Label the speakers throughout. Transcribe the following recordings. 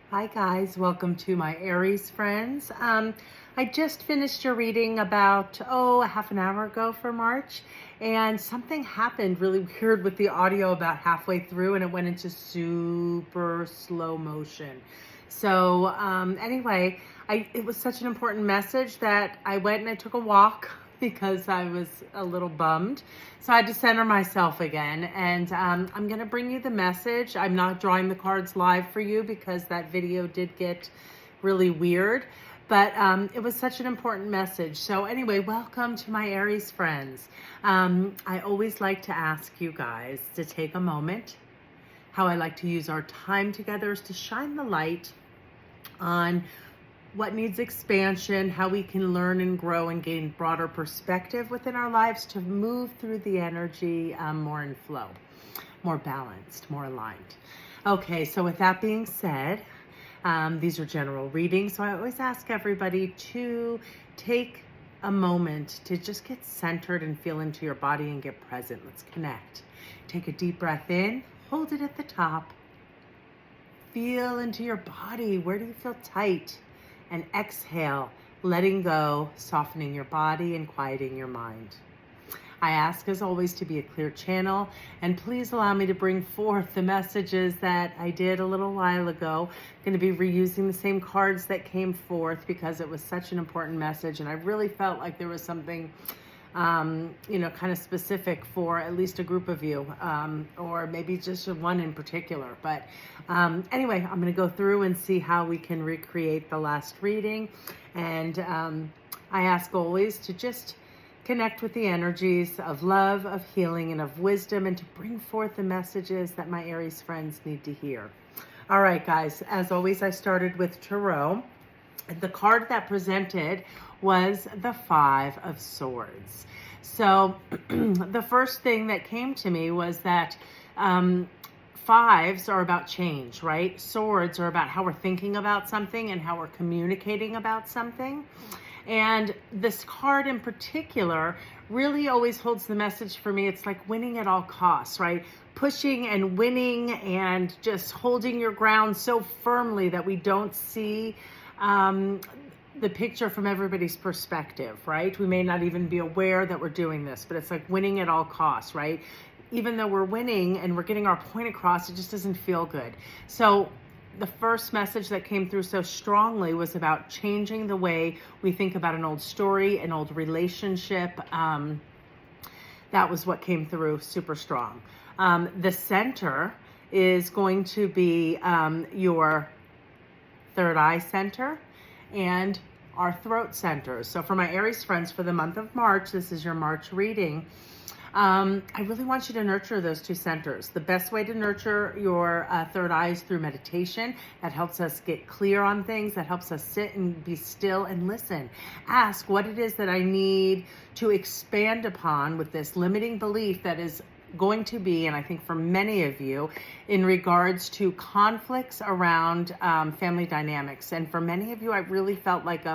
Speaker 1: Hi guys, welcome to my Aries friends. I just finished your reading about, a half an hour ago for March, and something happened really weird with the audio about halfway through and it went into super slow motion. So anyway, it was such an important message that I went and I took a walk because I was a little bummed. So I had to center myself again. And I'm going to bring you the message. I'm not drawing the cards live for you because that video did get really weird. But it was such an important message. So anyway, welcome to my Aries friends. I always like to ask you guys to take a moment. How I like to use our time together is to shine the light on what needs expansion, how we can learn and grow and gain broader perspective within our lives to move through the energy more in flow, more balanced, more aligned. Okay, so with that being said, these are general readings. So I always ask everybody to take a moment to just get centered and feel into your body and get present. Let's connect. Take a deep breath in, hold it at the top. Feel into your body. Where do you feel tight? And exhale, letting go, softening your body and quieting your mind. I ask, as always, to be a clear channel, and please allow me to bring forth the messages that I did a little while ago. I'm going to be reusing the same cards that came forth because it was such an important message, and I really felt like there was something kind of specific for at least a group of you, or maybe just one in particular. But anyway, I'm going to go through and see how we can recreate the last reading. And I ask always to just connect with the energies of love, of healing, and of wisdom, and to bring forth the messages that my Aries friends need to hear. All right, guys, as always, I started with Tarot. The card that presented was the Five of Swords. So the first thing that came to me was that fives are about change, right? Swords are about how we're thinking about something and how we're communicating about something. And this card in particular really always holds the message for me. It's like winning at all costs, right? Pushing and winning and just holding your ground so firmly that we don't see the picture from everybody's perspective, right? We may not even be aware that we're doing this, but it's like winning at all costs, right? Even though we're winning and we're getting our point across, it just doesn't feel good. So the first message that came through so strongly was about changing the way we think about an old story, an old relationship. That was what came through super strong. The center is going to be your third eye center and our throat center. So for my Aries friends, for the month of March, this is your March reading. I really want you to nurture those two centers. The best way to nurture your third eye is through meditation. That helps us get clear on things. That helps us sit and be still and listen. Ask what it is that I need to expand upon with this limiting belief that is going to be, and I think for many of you, in regards to conflicts around family dynamics. And for many of you, I really felt like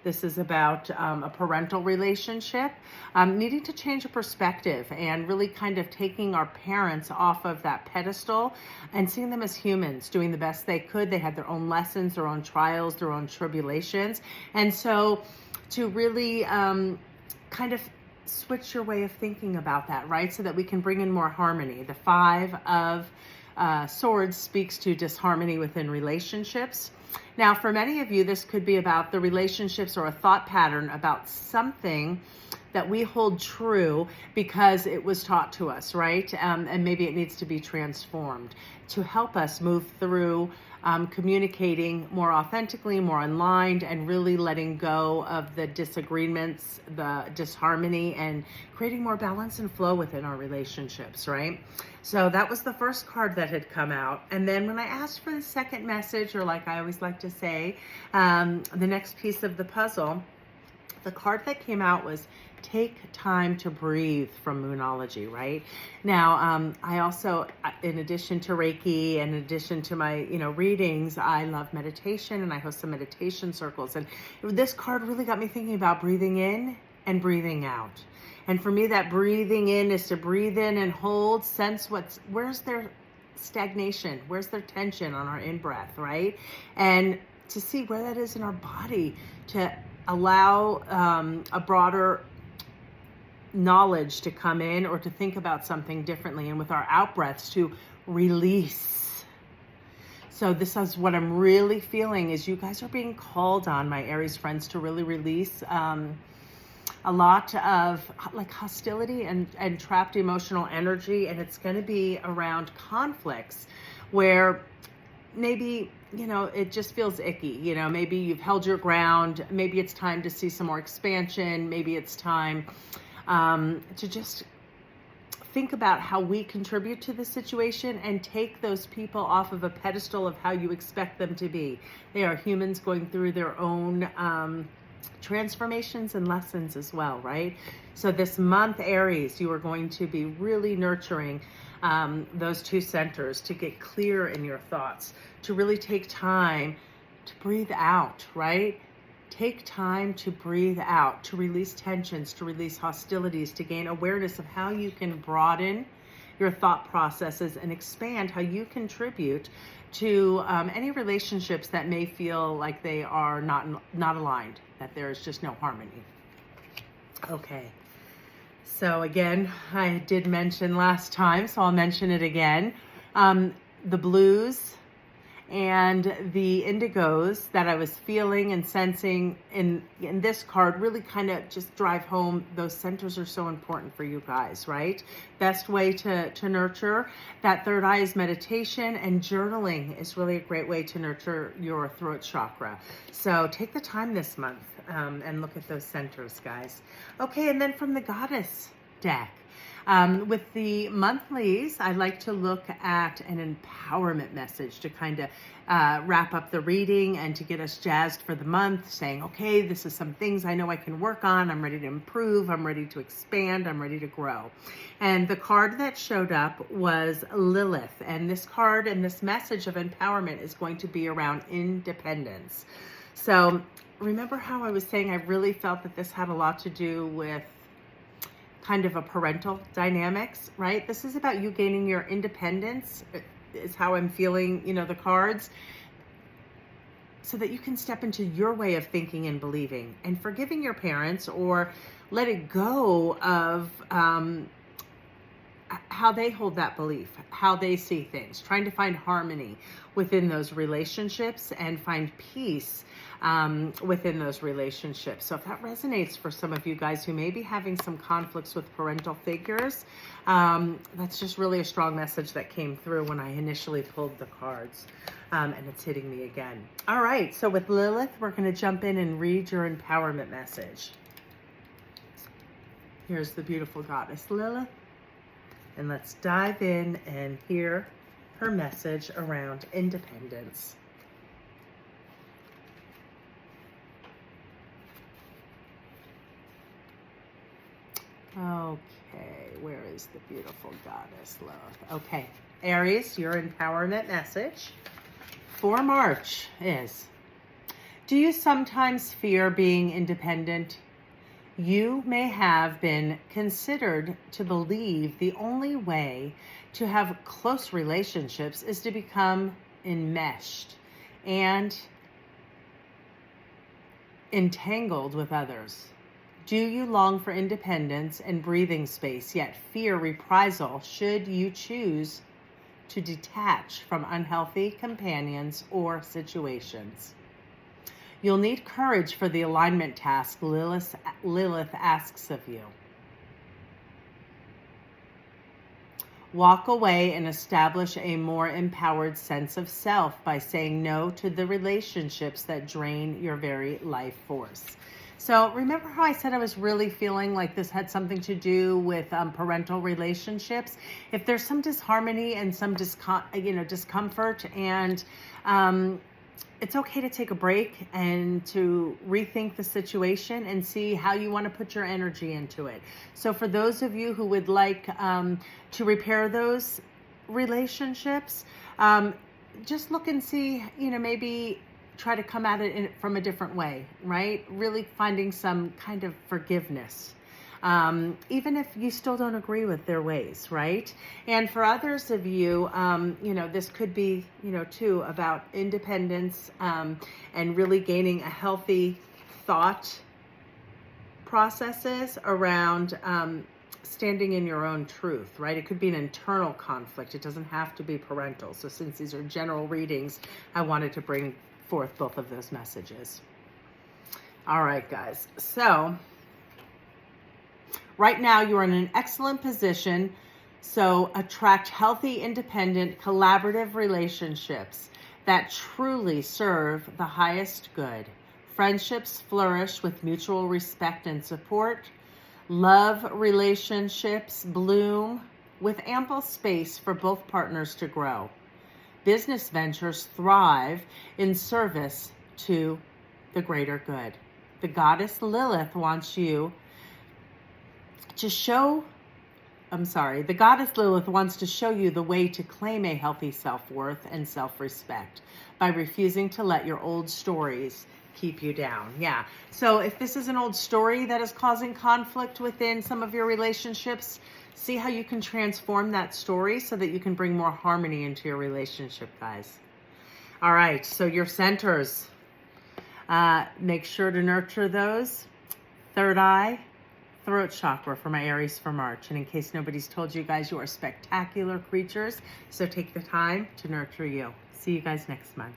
Speaker 1: this is about a parental relationship, needing to change a perspective and really kind of taking our parents off of that pedestal and seeing them as humans doing the best they could. They had their own lessons, their own trials, their own tribulations. And so to really kind of switch your way of thinking about that, right? So that we can bring in more harmony. The Five of Swords speaks to disharmony within relationships. Now, for many of you, this could be about the relationships or a thought pattern about something that we hold true because it was taught to us, right? And maybe it needs to be transformed to help us move through communicating more authentically, more aligned, and really letting go of the disagreements, the disharmony, and creating more balance and flow within our relationships, right? So that was the first card that had come out. And then when I asked for the second message, or like I always like to say, the next piece of the puzzle, the card that came out was take time to breathe from Moonology, right? Now, I also, in addition to Reiki, and in addition to my, readings, I love meditation and I host some meditation circles. And this card really got me thinking about breathing in and breathing out. And for me, that breathing in is to breathe in and hold, sense where's there stagnation? Where's their tension on our in-breath, right? And to see where that is in our body, to allow a broader knowledge to come in, or to think about something differently, and with our out-breaths to release. So this is what I'm really feeling, is you guys are being called on, my Aries friends, to really release a lot of like hostility and trapped emotional energy. And it's going to be around conflicts where maybe, it just feels icky. Maybe you've held your ground. Maybe it's time to see some more expansion. Maybe it's time to just think about how we contribute to the situation and take those people off of a pedestal of how you expect them to be. They are humans going through their own transformations and lessons as well, right? So this month, Aries, you are going to be really nurturing those two centers, to get clear in your thoughts, to really take time to breathe out, right? Take time to breathe out, to release tensions, to release hostilities, to gain awareness of how you can broaden your thought processes and expand how you contribute to any relationships that may feel like they are not aligned, that there is just no harmony. Okay. So again, I did mention last time, so I'll mention it again. The blues and the indigos that I was feeling and sensing in this card really kind of just drive home those centers are so important for you guys, right? Best way to nurture that third eye is meditation, and journaling is really a great way to nurture your throat chakra. So take the time this month and look at those centers, guys. Okay, and then from the goddess deck, with the monthlies, I like to look at an empowerment message to kind of wrap up the reading and to get us jazzed for the month, saying, okay, this is some things I know I can work on. I'm ready to improve. I'm ready to expand. I'm ready to grow. And the card that showed up was Lilith. And this card and this message of empowerment is going to be around independence. So remember how I was saying I really felt that this had a lot to do with kind of a parental dynamics, right? This is about you gaining your independence, is how I'm feeling, the cards, so that you can step into your way of thinking and believing, and forgiving your parents, or let it go of how they hold that belief, how they see things, trying to find harmony within those relationships and find peace within those relationships. So if that resonates for some of you guys who may be having some conflicts with parental figures, that's just really a strong message that came through when I initially pulled the cards, and it's hitting me again. All right, so with Lilith, we're going to jump in and read your empowerment message. Here's the beautiful goddess Lilith, and let's dive in and hear her message around independence. Okay, where is the beautiful goddess Lilith? Okay, Aries, your empowerment message for March is: do you sometimes fear being independent? You may have been considered to believe the only way to have close relationships is to become enmeshed and entangled with others. Do you long for independence and breathing space, yet fear reprisal should you choose to detach from unhealthy companions or situations? You'll need courage for the alignment task Lilith asks of you. Walk away and establish a more empowered sense of self by saying no to the relationships that drain your very life force. So remember how I said I was really feeling like this had something to do with parental relationships? If there's some disharmony and some discomfort, and it's okay to take a break and to rethink the situation and see how you want to put your energy into it. So for those of you who would like to repair those relationships, just look and see, maybe try to come at it from a different way, right? Really finding some kind of forgiveness even if you still don't agree with their ways, right? And for others of you, this could be, too, about independence and really gaining a healthy thought processes around standing in your own truth, right? It could be an internal conflict. It doesn't have to be parental. So since these are general readings, I wanted to bring forth both of those messages. All right, guys. So right now you are in an excellent position. So attract healthy, independent, collaborative relationships that truly serve the highest good. Friendships flourish with mutual respect and support. Love relationships bloom with ample space for both partners to grow. Business ventures thrive in service to the greater good. The goddess Lilith wants you to the goddess Lilith wants to show you the way to claim a healthy self-worth and self-respect by refusing to let your old stories keep you down. Yeah. So if this is an old story that is causing conflict within some of your relationships, see how you can transform that story so that you can bring more harmony into your relationship, guys. All right. So your centers, make sure to nurture those. Third eye, throat chakra for my Aries for March. And in case nobody's told you guys, you are spectacular creatures. So take the time to nurture you. See you guys next month.